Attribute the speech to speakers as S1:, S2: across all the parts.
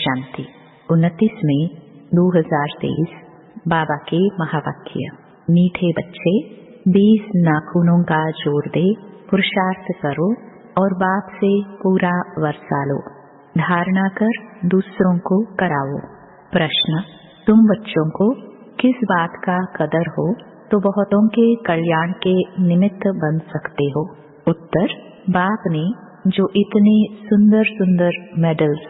S1: शांति 29 मई 2023। बाबा के महावाक्य। मीठे बच्चे, 20 नाखूनों का जोड़ दे, पुरुषार्थ करो और बाप से पूरा वर्षा लो। धारणा कर दूसरों को कराओ। प्रश्न, तुम बच्चों को किस बात का कदर हो तो बहुतों के कल्याण के निमित्त बन सकते हो? उत्तर, बाप ने जो इतने सुंदर सुंदर मेडल्स,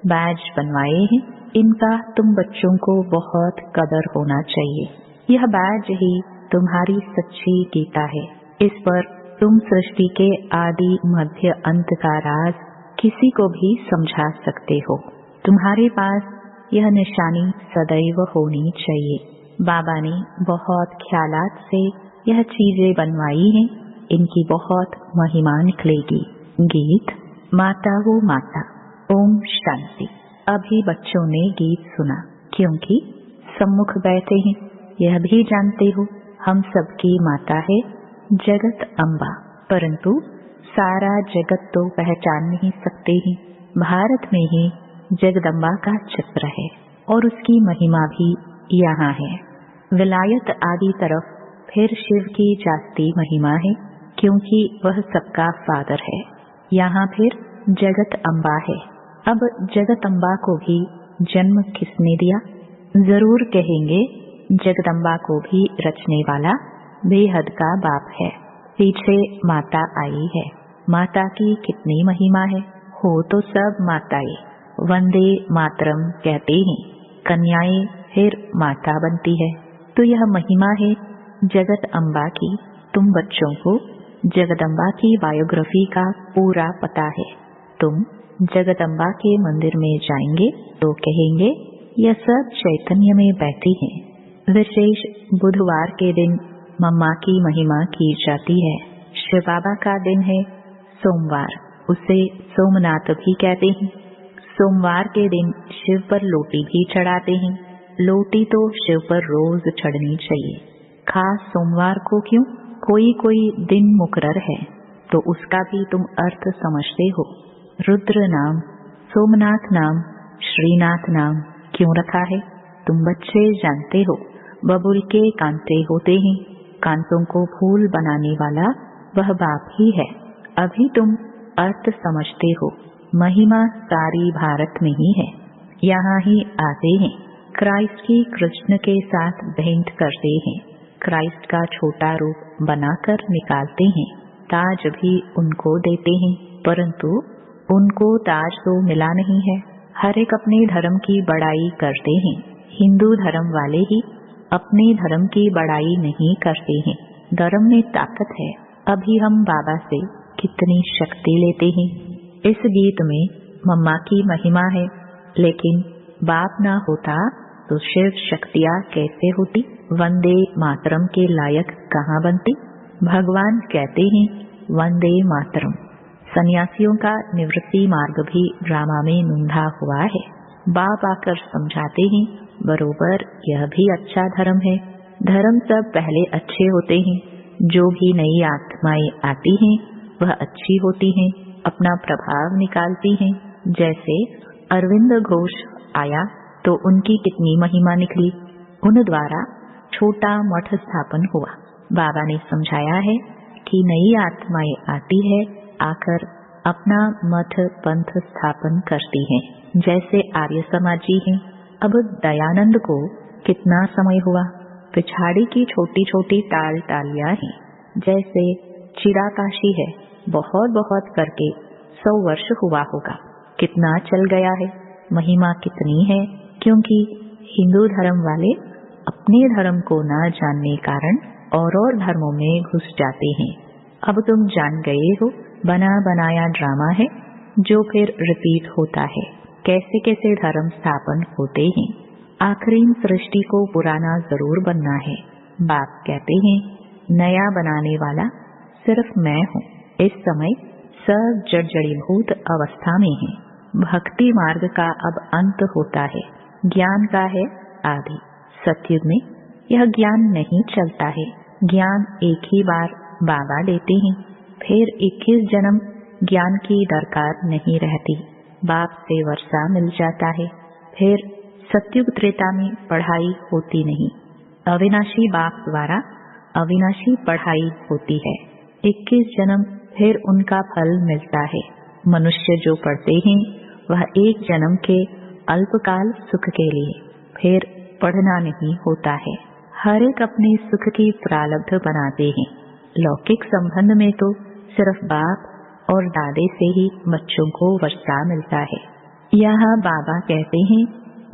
S1: बैज बनवाए हैं, इनका तुम बच्चों को बहुत कदर होना चाहिए। यह बैज ही तुम्हारी सच्ची गीता है। इस पर तुम सृष्टि के आदि मध्य अंत का राज किसी को भी समझा सकते हो। तुम्हारे पास यह निशानी सदैव होनी चाहिए। बाबा ने बहुत ख्यालात से यह चीजें बनवाई हैं, इनकी बहुत महिमा निकलेगी। गीत। माता हो माता। ओम शांति। अभी बच्चों ने गीत सुना, क्योंकि सम्मुख बैठे हैं। यह भी जानते हो हम सबकी माता है जगत अम्बा, परंतु सारा जगत तो पहचान नहीं सकते हैं। भारत में ही जगदम्बा का चित्र है और उसकी महिमा भी यहाँ है। विलायत आदि तरफ फिर शिव की जास्ती महिमा है, क्योंकि वह सबका फादर है। यहाँ फिर जगत अम्बा है। अब जगत अम्बा को भी जन्म किसने दिया? जरूर कहेंगे जगदम्बा को भी रचने वाला बेहद का बाप है। पीछे माता आई है। माता की कितनी महिमा है। हो तो सब माताएं वंदे मातरम कहते हैं, कन्याएं फिर माता बनती है। तो यह महिमा है जगत अम्बा की। तुम बच्चों को जगदम्बा की बायोग्राफी का पूरा पता है। तुम जगदम्बा के मंदिर में जाएंगे तो कहेंगे यह सब चैतन्य में बैठी हैं। विशेष बुधवार के दिन मम्मा की महिमा की जाती है। शिव बाबा का दिन है सोमवार, उसे सोमनाथ भी कहते हैं। सोमवार के दिन शिव पर लोटी भी चढ़ाते हैं। लोटी तो शिव पर रोज चढ़नी चाहिए। खास सोमवार को क्यों? कोई दिन मुकर्रर है तो उसका भी तुम अर्थ समझते हो। रुद्र नाम, सोमनाथ नाम, श्रीनाथ नाम क्यों रखा है? तुम बच्चे जानते हो। बबुल के कांटे होते हैं, कांटों को फूल बनाने वाला वह बाप ही है। अभी तुम अर्थ समझते हो। महिमा सारी भारत में ही है। यहाँ ही आते हैं। क्राइस्ट की कृष्ण के साथ भेंट करते हैं। क्राइस्ट का छोटा रूप बनाकर निकालते हैं। ताज भी उनको देते हैं, परंतु उनको ताज तो मिला नहीं है। हर एक अपने धर्म की बड़ाई करते हैं। हिंदू धर्म वाले ही अपने धर्म की बड़ाई नहीं करते हैं। धर्म में ताकत है। अभी हम बाबा से कितनी शक्ति लेते हैं। इस गीत में मम्मा की महिमा है, लेकिन बाप ना होता तो शिव शक्तियाँ कैसे होती? वंदे मातरम के लायक कहाँ बनती? भगवान कहते हैं वंदे मातरम। सन्यासियों का निवृत्ति मार्ग भी ड्रामा में नूंधा हुआ है। बाप आकर समझाते हैं बरोबर यह भी अच्छा धर्म है। धर्म सब पहले अच्छे होते हैं। जो भी नई आत्माएं आती हैं वह अच्छी होती हैं, अपना प्रभाव निकालती हैं। जैसे अरविंद घोष आया तो उनकी कितनी महिमा निकली। उन द्वारा छोटा मठ स्थापन हुआ। बाबा ने समझाया है कि नई आत्माएं आती है, आकर अपना मठ पंथ स्थापन करती हैं। जैसे आर्य समाजी हैं। अब दयानंद को कितना समय हुआ? पिछाड़ी की छोटी छोटी टाल टालियां हैं। जैसे चिराकाशी है, बहुत बहुत करके 100 वर्ष हुआ होगा। कितना चल गया है। महिमा कितनी है, क्योंकि हिंदू धर्म वाले अपने धर्म को न जानने कारण और धर्मों में घुस जाते हैं। अब तुम जान गए हो, बना बनाया ड्रामा है जो फिर रिपीट होता है। कैसे कैसे धर्म स्थापन होते हैं। आखिरी सृष्टि को पुराना जरूर बनना है। बाप कहते हैं नया बनाने वाला सिर्फ मैं हूँ। इस समय सब जड़जड़ीभूत अवस्था में है। भक्ति मार्ग का अब अंत होता है। ज्ञान का है आदि। सतयुग में यह ज्ञान नहीं चलता है। ज्ञान एक ही बार बाबा देते हैं, फिर 21 जन्म ज्ञान की दरकार नहीं रहती। बाप से वर्षा मिल जाता है। फिर सतयुग त्रेता में पढ़ाई होती नहीं, अविनाशी बाप द्वारा अविनाशी पढ़ाई होती है। 21 जन्म फिर उनका फल मिलता है। मनुष्य जो पढ़ते हैं वह एक जन्म के अल्पकाल सुख के लिए, फिर पढ़ना नहीं होता है। हर एक अपने सुख की प्रारब्ध बनाते हैं। लौकिक संबंध में तो सिर्फ बाप और दादे से ही बच्चों को वर्षा मिलता है। यहाँ बाबा कहते हैं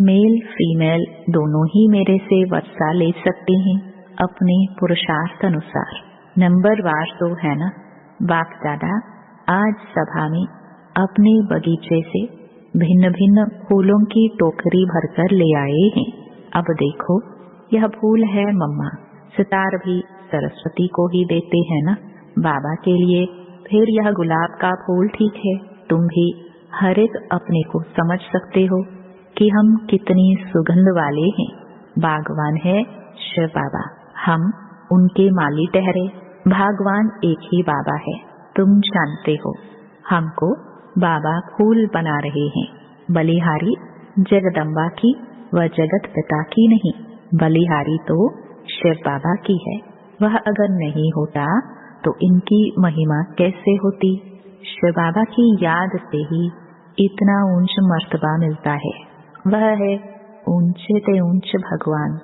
S1: मेल फीमेल दोनों ही मेरे से वर्षा ले सकते हैं अपने पुरुषार्थ अनुसार। नंबर वार तो है ना। बाप दादा आज सभा में अपने बगीचे से भिन्न भिन्न फूलों की टोकरी भरकर ले आए हैं। अब देखो यह फूल है मम्मा, सितार भी सरस्वती को ही देते हैं ना बाबा के लिए। फिर यह गुलाब का फूल ठीक है, तुम भी हर एक अपने को समझ सकते हो कि हम कितनी सुगंध वाले हैं। बागवान है शिव बाबा, हम उनके माली ठहरे। भगवान एक ही बाबा है, तुम जानते हो। हमको बाबा फूल बना रहे हैं। बलिहारी जगदम्बा की व जगत पिता की नहीं, बलिहारी तो शिव बाबा की है। वह अगर नहीं होता तो इनकी महिमा कैसे होती। शिव बाबा की याद से ही इतना ऊंच मर्तबा मिलता है। वह है ऊंचे से ऊंच भगवान,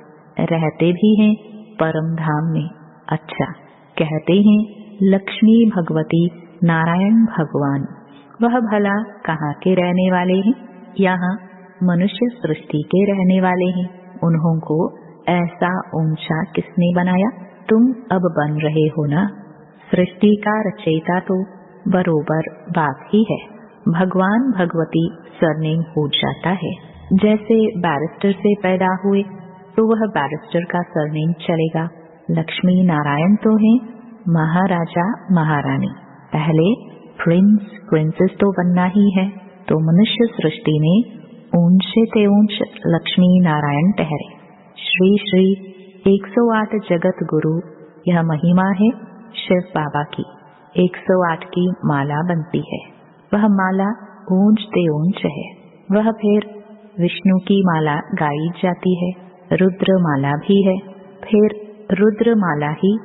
S1: रहते भी हैं परम धाम में। अच्छा कहते हैं लक्ष्मी भगवती नारायण भगवान, वह भला कहाँ के रहने वाले हैं। यहाँ मनुष्य सृष्टि के रहने वाले हैं। उन्हों को ऐसा ऊंचा किसने बनाया। तुम अब बन रहे हो ना। सृष्टि का रचयिता तो बरोबर बाप ही है। भगवान भगवती सरनेम हो जाता है। जैसे बैरिस्टर से पैदा हुए तो वह बैरिस्टर का सरनेम चलेगा। लक्ष्मी नारायण तो है महाराजा महारानी, पहले प्रिंस प्रिंसेस तो बनना ही है। तो मनुष्य सृष्टि में ऊंचे से ऊंच लक्ष्मी नारायण ठहरे। श्री श्री 108 जगत गुरु, यह महिमा है शिव बाबा की। 108 की माला बनती है, वह माला ऊंच से ऊंच है। वह फिर विष्णु की माला गाई जाती है, रुद्र माला भी है। फिर रुद्र माला ही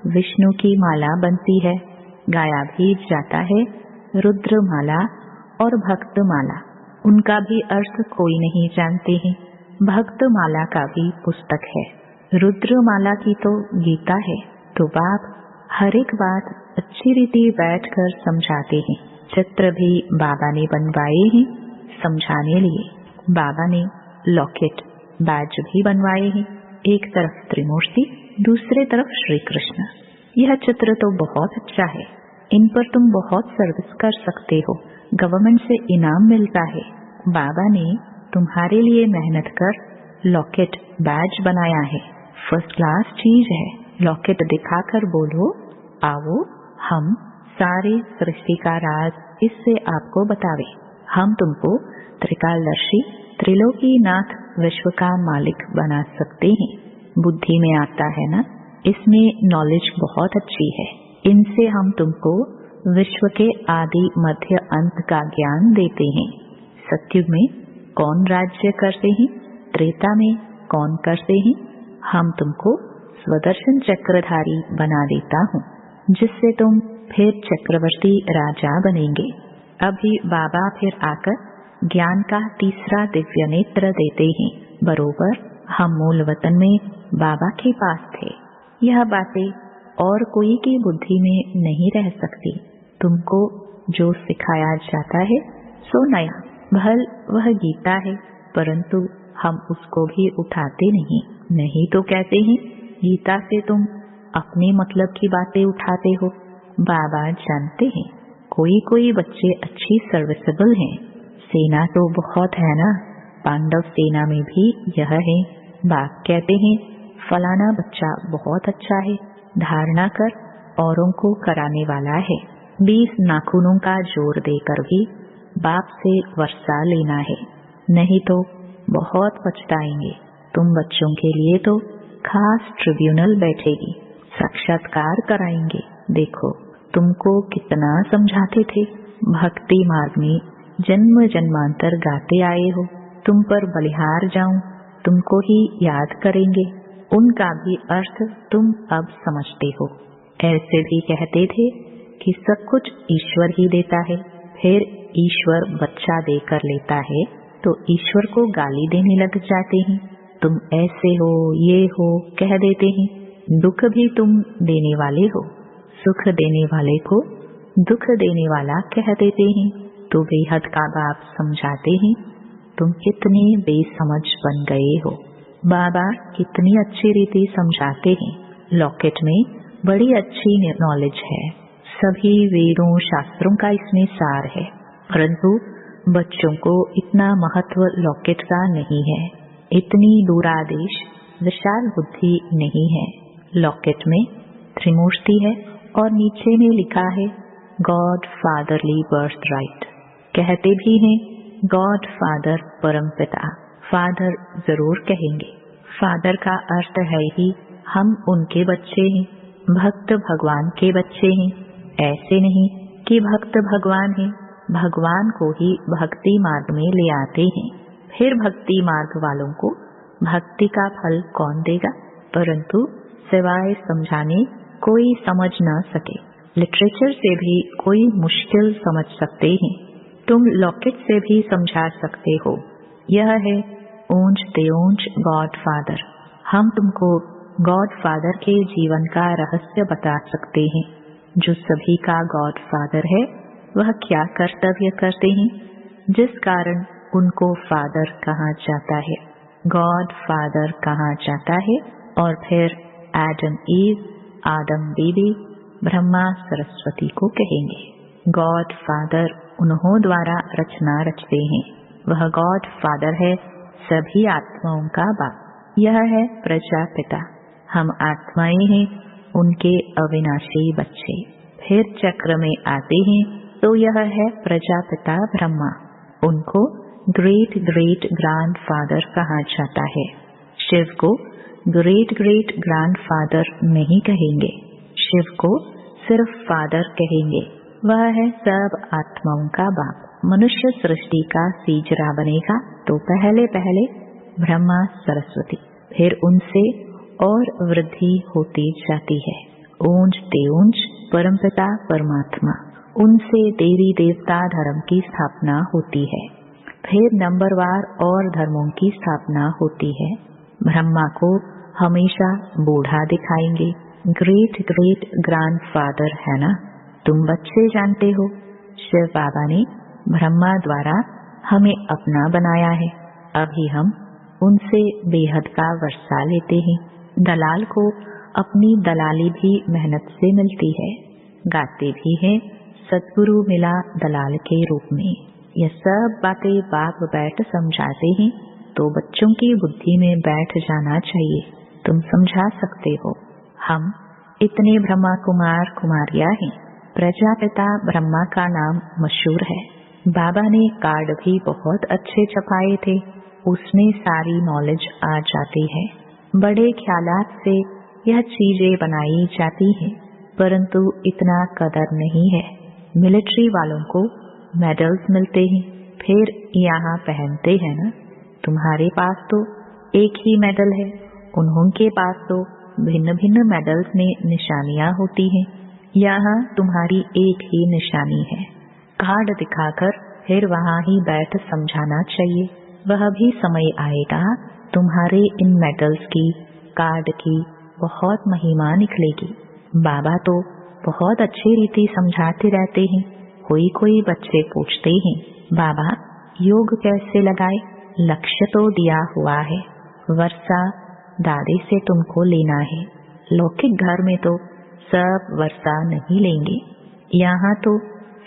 S1: विष्णु की माला बनती है, गाया भी जाता है रुद्र माला और भक्त माला। उनका भी अर्थ कोई नहीं जानते हैं। भक्त माला का भी पुस्तक है, रुद्र माला की तो गीता है। तो बाप हर एक बात अच्छी रीति बैठकर समझाते हैं। चित्र भी बाबा ने बनवाए हैं समझाने लिए। बाबा ने लॉकेट बैज भी बनवाए हैं, एक तरफ त्रिमूर्ति, दूसरे तरफ श्री कृष्ण। यह चित्र तो बहुत अच्छा है, इन पर तुम बहुत सर्विस कर सकते हो, गवर्नमेंट से इनाम मिलता है। बाबा ने तुम्हारे लिए मेहनत कर लॉकेट बैज बनाया है, फर्स्ट क्लास चीज है। लॉकेट दिखाकर बोलो आओ हम सारे सृष्टि का राज इससे आपको बतावे। हम तुमको त्रिकालदर्शी त्रिलोकीनाथ विश्व का मालिक बना सकते हैं। बुद्धि में आता है ना, इसमें नॉलेज बहुत अच्छी है। इनसे हम तुमको विश्व के आदि मध्य अंत का ज्ञान देते हैं। सतयुग में कौन राज्य करते हैं, त्रेता में कौन करते हैं। हम तुमको स्वदर्शन चक्रधारी बना देता हूँ, जिससे तुम फिर चक्रवर्ती राजा बनेंगे। अभी बाबा फिर आकर ज्ञान का तीसरा दिव्य नेत्र देते हैं। बरोबर हम मूल वतन में बाबा के पास थे। यह बातें और कोई की बुद्धि में नहीं रह सकती। तुमको जो सिखाया जाता है सो नया, भल वह गीता है, परंतु हम उसको भी उठाते नहीं तो कहते हैं गीता से तुम अपने मतलब की बातें उठाते हो। बाबा जानते हैं कोई कोई बच्चे अच्छी सर्विसेबल हैं। सेना तो बहुत है ना, पांडव सेना में भी यह है। बाप कहते हैं फलाना बच्चा बहुत अच्छा है, धारणा कर औरों को कराने वाला है। 20 नाखूनों का जोर देकर भी बाप से वर्षा लेना है, नहीं तो बहुत पछताएंगे। तुम बच्चों के लिए तो खास ट्रिब्यूनल बैठेगी, साक्षात्कार कराएंगे। देखो तुमको कितना समझाते थे, भक्ति मार्ग में जन्म जन्मांतर गाते आए हो। तुम पर बलिहार जाऊं, तुमको ही याद करेंगे। उनका भी अर्थ तुम अब समझते हो। ऐसे भी कहते थे कि सब कुछ ईश्वर ही देता है, फिर ईश्वर बच्चा देकर लेता है तो ईश्वर को गाली देने लग जाते हैं। तुम ऐसे हो, ये हो कह देते हैं। दुख भी तुम देने वाले हो, सुख देने वाले को दुख देने वाला कह देते हैं। तो बेहद का बाप समझाते हैं, तुम कितने बेसमझ बन गए हो। बाबा कितनी अच्छी रीति समझाते हैं। लॉकेट में बड़ी अच्छी नॉलेज है, सभी वेदों शास्त्रों का इसमें सार है, परंतु बच्चों को इतना महत्व लॉकेट का नहीं है, इतनी दूरादेश विशाल बुद्धि नहीं है। लॉकेट में त्रिमूर्ति है और नीचे में लिखा है गॉड फादरली बर्थ राइट। कहते भी हैं गॉड फादर परमपिता। फादर जरूर कहेंगे। फादर का अर्थ है ही हम उनके बच्चे हैं, भक्त भगवान के बच्चे हैं। ऐसे नहीं कि भक्त भगवान हैं, भगवान को ही भक्ति मार्ग में ले आते हैं। फिर भक्ति मार्ग वालों को भक्ति का फल कौन देगा? परंतु सिवाय समझाने कोई समझ न सके। लिटरेचर से भी कोई मुश्किल समझ सकते हैं, तुम लॉकेट से भी समझा सकते हो। यह है ऊंच ते ऊंच गॉड फादर। हम तुमको गॉड फादर के जीवन का रहस्य बता सकते हैं। जो सभी का गॉड फादर है वह क्या कर्तव्य करते हैं जिस कारण उनको फादर कहा जाता है, गॉड फादर कहा जाता है। और फिर एडम ईव, आदम बीबी, ब्रह्मा सरस्वती को कहेंगे। गॉड फादर उन्हों द्वारा रचना रचते हैं। वह गॉड फादर है सभी आत्माओं का बाप। यह है प्रजापिता। हम आत्माएं हैं, उनके अविनाशी बच्चे। फिर चक्र में आते हैं तो यह है प्रजापिता ब्रह्मा। उनको ग्रेट ग्रेट ग्रैंड फादर कहा जाता है। शिव को ग्रेट ग्रेट ग्रैंड फादर नहीं कहेंगे, शिव को सिर्फ फादर कहेंगे। वह है सब आत्माओं का बाप। मनुष्य सृष्टि का सीजरा बनेगा तो पहले पहले ब्रह्मा सरस्वती, फिर उनसे और वृद्धि होती जाती है। ऊंच ते ऊंच परमपिता परमात्मा, उनसे देवी देवता धर्म की स्थापना होती है। फिर नंबरवार और धर्मों की स्थापना होती है। ब्रह्मा को हमेशा बूढ़ा दिखाएंगे। ग्रेट ग्रेट ग्रैंड फादर है ना, तुम बच्चे जानते हो। शिव बाबा ने ब्रह्मा द्वारा हमें अपना बनाया है। अभी हम उनसे बेहद का वर्षा लेते हैं। दलाल को अपनी दलाली भी मेहनत से मिलती है। गाते भी हैं सद्गुरु मिला दलाल के रूप में। यह सब बातें बाप बैठ समझाते हैं तो बच्चों की बुद्धि में बैठ जाना चाहिए। तुम समझा सकते हो। हम इतने ब्रह्मा कुमार कुमारियां हैं। प्रजापिता ब्रह्मा का नाम मशहूर है। बाबा ने कार्ड भी बहुत अच्छे छपाए थे, उसमें सारी नॉलेज आ जाती है। बड़े ख्यालात से यह चीजें बनाई जाती हैं, परंतु इतना कदर नहीं है। मिलिट्री वालों को मेडल्स मिलते हैं, फिर यहाँ पहनते हैं ना। तुम्हारे पास तो एक ही मेडल है, उन्हों के पास तो भिन्न भिन्न मेडल्स में निशानियां होती हैं। यहाँ तुम्हारी एक ही निशानी है। कार्ड दिखाकर फिर वहाँ ही बैठ समझाना चाहिए। वह भी समय आएगा तुम्हारे इन मेडल्स की, कार्ड की बहुत महिमा निकलेगी। बाबा तो बहुत अच्छी रीति समझाते रहते हैं। कोई बच्चे पूछते हैं, बाबा योग कैसे लगाए? लक्ष्य तो दिया हुआ है, वर्षा दादी से तुमको लेना है। लौकिक घर में तो सब वर्षा नहीं लेंगे, यहाँ तो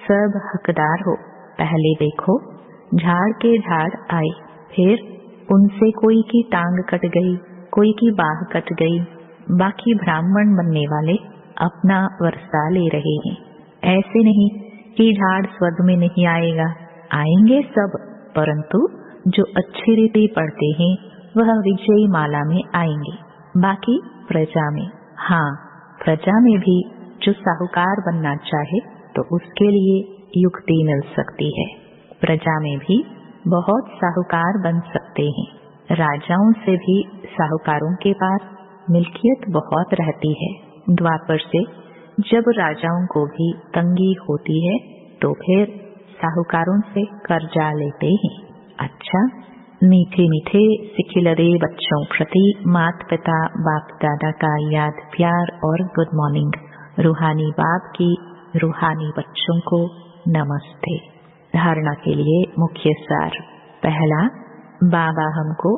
S1: सब हकदार हो। पहले देखो झाड़ के झाड़ आए, फिर उनसे कोई की टांग कट गई, कोई की बाह कट गई, बाकी ब्राह्मण बनने वाले अपना वर्षा ले रहे हैं। ऐसे नहीं कि झाड़ स्वर्ग में नहीं आएगा, आएंगे सब, परंतु जो अच्छी रीति पढ़ते हैं वह विजयी माला में आएंगे, बाकी प्रजा में। हाँ, प्रजा में भी जो साहूकार बनना चाहे तो उसके लिए युक्ति मिल सकती है। प्रजा में भी बहुत साहूकार बन सकते हैं। राजाओं से भी साहूकारों के पास मिल्कियत बहुत रहती है। द्वापर से जब राजाओं को भी तंगी होती है तो फिर साहूकारों से कर्जा लेते हैं। अच्छा, मीठे मीठे सिखिलरे बच्चों प्रति माता पिता बाप दादा का याद प्यार और गुड मॉर्निंग। रूहानी बाप की रूहानी बच्चों को नमस्ते। धारणा के लिए मुख्य सार। पहला, बाबा हमको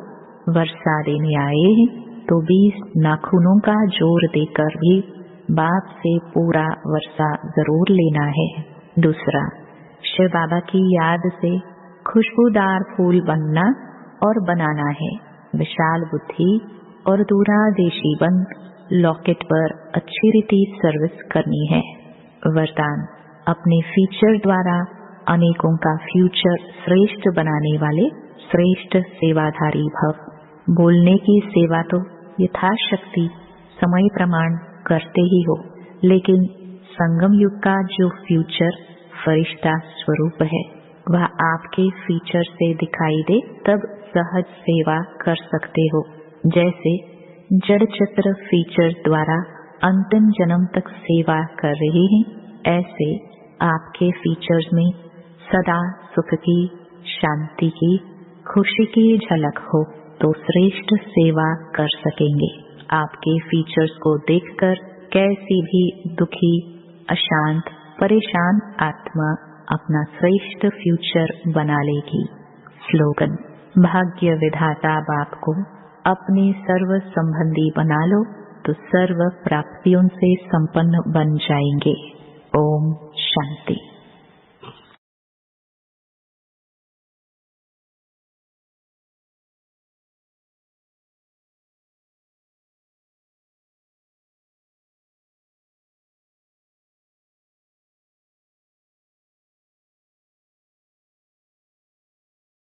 S1: वर्षा देने आए हैं तो 20 नाखूनों का जोर देकर भी बाप से पूरा वर्षा जरूर लेना है। दूसरा, शिव बाबा की याद से खुशबूदार फूल बनना और बनाना है। विशाल बुद्धि और दूरादेशी बन लॉकेट पर अच्छी रीति सर्विस करनी है। वरदान, अपने फीचर द्वारा अनेकों का फ्यूचर श्रेष्ठ बनाने वाले श्रेष्ठ सेवाधारी भव। बोलने की सेवा तो यथाशक्ति समय प्रमाण करते ही हो, लेकिन संगम युग का जो फ्यूचर फरिश्ता स्वरूप है वह आपके फीचर से दिखाई दे तब सहज सेवा कर सकते हो। जैसे जड़ चित्र फीचर द्वारा अंतिम जन्म तक सेवा कर रहे हैं, ऐसे आपके फीचर्स में सदा सुख की, शांति की, खुशी की झलक हो तो श्रेष्ठ सेवा कर सकेंगे। आपके फीचर्स को देखकर कैसी भी दुखी, अशांत, परेशान आत्मा अपना श्रेष्ठ फ्यूचर बना लेगी। स्लोगन, भाग्य विधाता बाप को अपने सर्व संबंधी बना लो तो सर्व प्राप्तियों से संपन्न बन जाएंगे। ओम शांति।